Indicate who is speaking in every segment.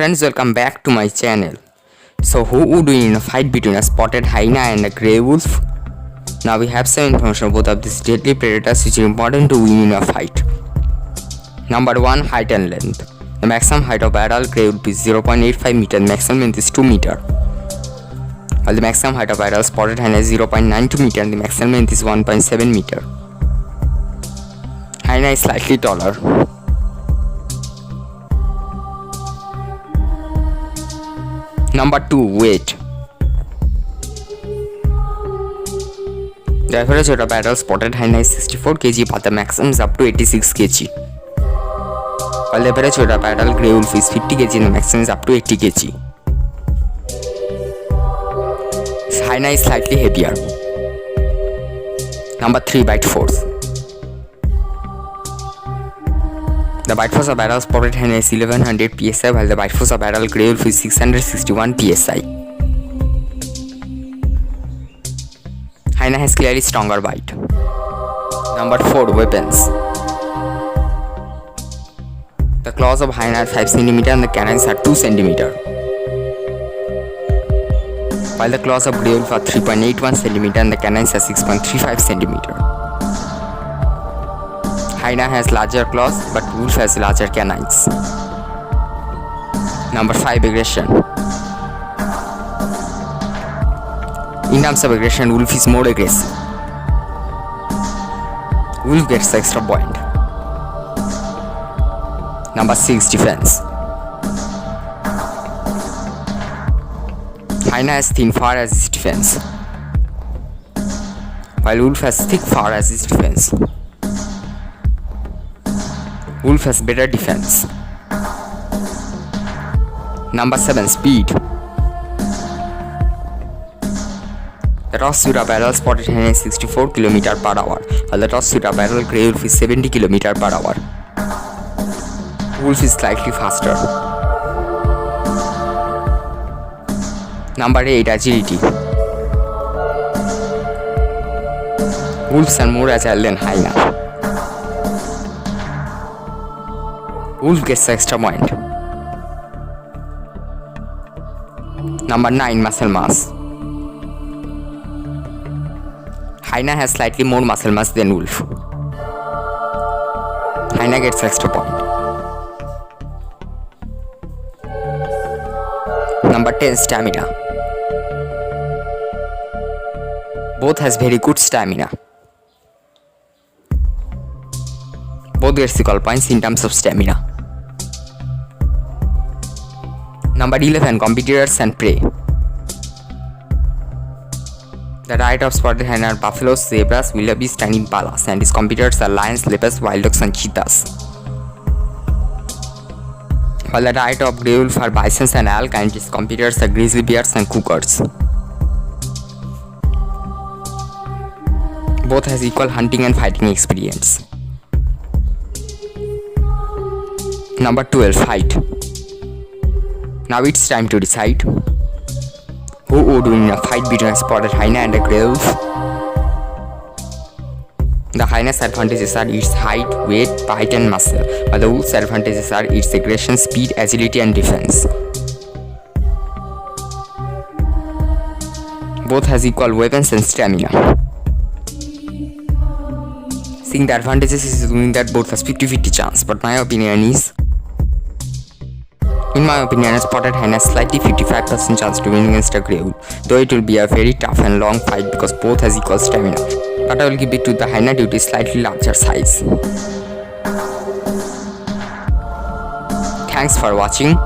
Speaker 1: friends, welcome back to my channel. So who would win in a fight between a spotted hyena and a grey wolf? Now we have some information on both of these deadly predators which is important to win in a fight. Number 1. Height and length. The maximum height of adult grey wolf is 0.85 meter and maximum length is 2 meter. While the maximum height of adult spotted hyena is 0.92 meter and the maximum length is 1.7 meter. Hyena is slightly taller. Number 2. Weight. The average weight of adult spotted hyena is 64 kg but the maximum is up to 86 kg. While the average weight of adult grey wolf is 50 kg and the maximum is up to 80 kg. Hyena is slightly heavier. Number 3. Bite force. The bite force of adult spotted hyena is 1100 psi while the bite force of adult grey wolf is 661 psi. Hyena has clearly stronger bite. Number 4. Weapons. The claws of hyena are 5 cm and the canines are 2 cm. While the claws of grey wolf are 3.81 cm and the canines are 6.35 cm. Hyena has larger claws but wolf has larger canines. Number 5. Aggression. In terms of aggression, wolf is more aggressive. Wolf gets the extra point. Number 6. Defense. Hyena has thin fur as its defense, while wolf has thick fur as its defense. Wolf has better defense. Number 7. Speed. The top speed of adult spotted hyena is 64 km per hour, while the top speed of adult grey wolf is 70 km per hour. Wolf is slightly faster. Number 8. Agility. Wolves are more agile than hyena. Wolf gets the extra point. Number 9. Muscle mass. Hyena has slightly more muscle mass than wolf. Hyena gets the extra point. Number 10. Stamina. Both has very good stamina. Both gets equal points in terms of stamina. Number 11. Competitors and prey. The diet of spotted hyena are buffaloes, zebras, wildebeest and impalas, and his competitors are lions, leopards, wild dogs and cheetahs. While the diet of grey wolf are bisons and elk, and his competitors are grizzly bears and cougars. Both has equal hunting and fighting experience. Number 12. Height. Now it's time to decide who would win in a fight between a spotted hyena and a grey wolf. The hyena's advantages are its height, weight, bite and muscle, while the wolf's advantages are its aggression, speed, agility and defense. Both has equal weapons and stamina. Seeing the advantages is assuming that both has 50-50 chance, but my opinion is, in my opinion, a spotted hyena has slightly 55% chance to win against a grey wolf, though it will be a very tough and long fight because both has equal stamina, but I will give it to the hyena due to its slightly larger size. Thanks for watching.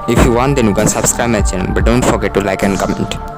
Speaker 1: If you want, then you can subscribe my channel, but don't forget to like and comment.